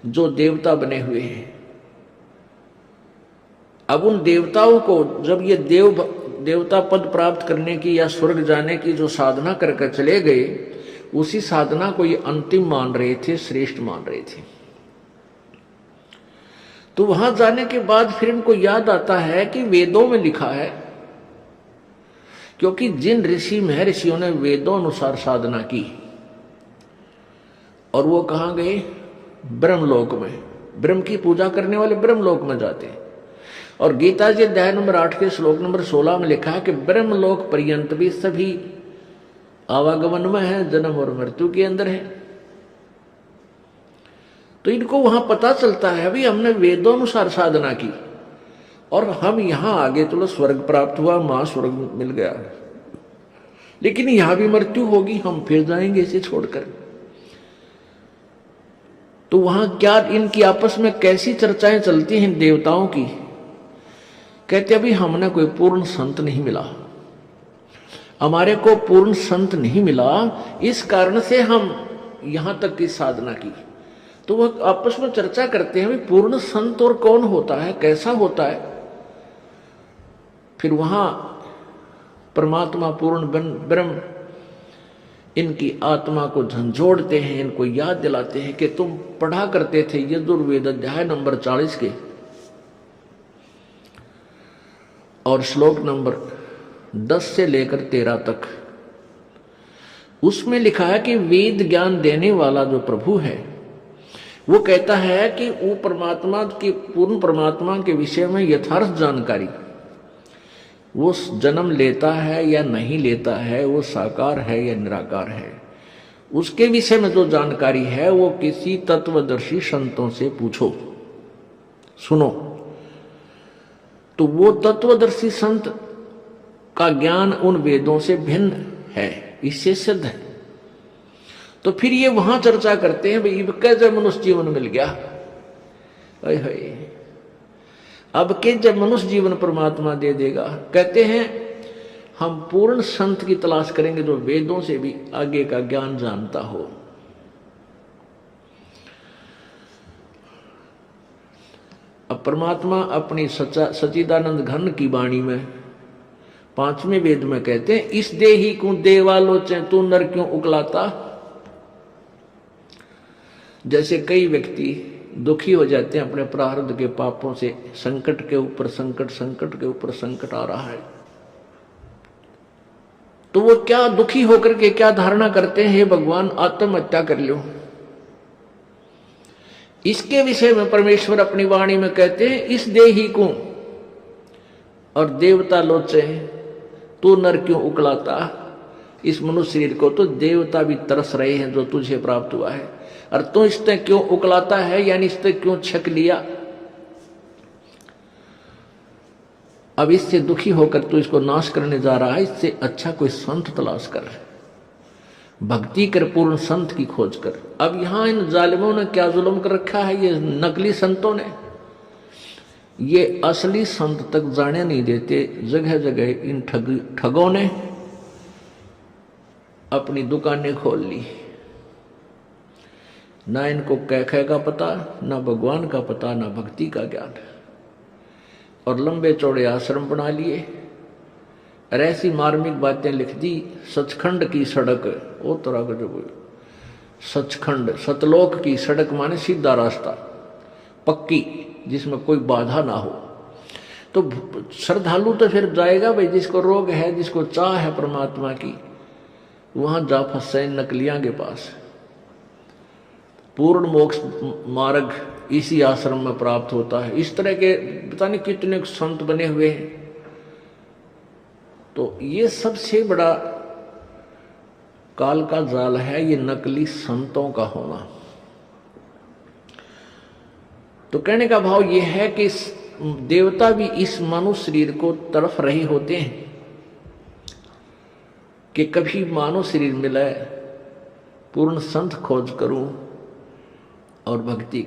जो देवता बने हुए हैं। अब उन देवताओं को जब ये देवता पद प्राप्त करने की या स्वर्ग जाने की जो साधना करके चले गए, उसी साधना को ये अंतिम मान रहे थे, श्रेष्ठ मान रहे थे। तो वहां जाने के बाद फिर इनको याद आता है कि वेदों में लिखा है, क्योंकि जिन ऋषि महर्षियों ने वेदों अनुसार साधना की और वो कहां गए, ब्रह्मलोक में, ब्रह्म की पूजा करने वाले ब्रह्मलोक में जाते हैं। और गीता जी अध्याय नंबर 8 के श्लोक नंबर 16 में लिखा है कि ब्रह्मलोक पर्यंत भी सभी आवागमन में है, जन्म और मृत्यु के अंदर है। तो इनको वहां पता चलता है अभी हमने वेदों अनुसार साधना की और हम यहां आगे चलो स्वर्ग प्राप्त हुआ, महास्वर्ग मिल गया, लेकिन यहां भी मृत्यु होगी, हम फिर जाएंगे इसे छोड़कर। तो वहां क्या इनकी आपस में कैसी चर्चाएं चलती हैं देवताओं की। कहते अभी हमने कोई पूर्ण संत नहीं मिला, हमारे को पूर्ण संत नहीं मिला, इस कारण से हम यहां तक की साधना की। तो वह आपस में चर्चा करते हैं पूर्ण संत और कौन होता है, कैसा होता है। फिर वहां परमात्मा पूर्ण ब्रह्म इनकी आत्मा को झंझोड़ते हैं, इनको याद दिलाते हैं कि तुम पढ़ा करते थे यजुर्वेद अध्याय नंबर 40 के और श्लोक नंबर 10 से लेकर 13 तक। उसमें लिखा है कि वेद ज्ञान देने वाला जो प्रभु है वो कहता है कि वो परमात्मा की, पूर्ण परमात्मा के विषय में यथार्थ जानकारी, वो जन्म लेता है या नहीं लेता है, वो साकार है या निराकार है, उसके विषय में जो जानकारी है वो किसी तत्वदर्शी संतों से पूछो, सुनो। तो वो तत्वदर्शी संत का ज्ञान उन वेदों से भिन्न है, इससे सिद्ध है। तो फिर ये वहां चर्चा करते हैं भाई कैसे मनुष्य जीवन मिल गया, अब के जब मनुष्य जीवन परमात्मा दे देगा। कहते हैं हम पूर्ण संत की तलाश करेंगे जो वेदों से भी आगे का ज्ञान जानता हो। अब परमात्मा अपनी सच्चिदानंद घन की वाणी में 5वें वेद में कहते हैं इस देही को देवालोचन तू नर क्यों उकलाता। जैसे कई व्यक्ति दुखी हो जाते हैं अपने प्रारब्ध के पापों से, संकट के ऊपर संकट, संकट के ऊपर संकट आ रहा है, तो वो क्या दुखी होकर के क्या धारणा करते हैं, हे भगवान आत्महत्या कर लो। इसके विषय में परमेश्वर अपनी वाणी में कहते हैं इस देही को और देवता लोचे तू नर क्यों उकलाता। इस मनुष्य शरीर को तो देवता भी तरस रहे हैं जो तुझे प्राप्त हुआ है, और तू इससे क्यों उकलाता है, यानी इससे क्यों छक लिया। अब इससे दुखी होकर तू इसको नाश करने जा रहा है, इससे अच्छा कोई संत तलाश कर, भक्ति कर, पूर्ण संत की खोज कर। अब यहां इन जालिमों ने क्या जुल्म कर रखा है, ये नकली संतों ने, ये असली संत तक जाने नहीं देते। जगह जगह इन ठगों ने अपनी दुकानें खोल ली, ना इनको कैखे का पता, ना भगवान का पता, ना भक्ति का ज्ञान, और लंबे चौड़े आश्रम बना लिए और ऐसी मार्मिक बातें लिख दी। सचखंड की सड़क, वो तरह का जो सचखंड, सतलोक की सड़क माने सीधा रास्ता, पक्की, जिसमें कोई बाधा ना हो। तो श्रद्धालु तो फिर जाएगा भाई, जिसको रोग है, जिसको चाह है परमात्मा की, वहां जा फंसे नकलियां के पास। पूर्ण मोक्ष मार्ग इसी आश्रम में प्राप्त होता है। इस तरह के पता नहीं कितने संत बने हुए हैं। तो ये सबसे बड़ा काल का जाल है, ये नकली संतों का होना। तो कहने का भाव ये है कि देवता भी इस मानव शरीर को तड़फ रहे होते हैं कि कभी मानव शरीर मिले, पूर्ण संत खोज करूं और भक्ति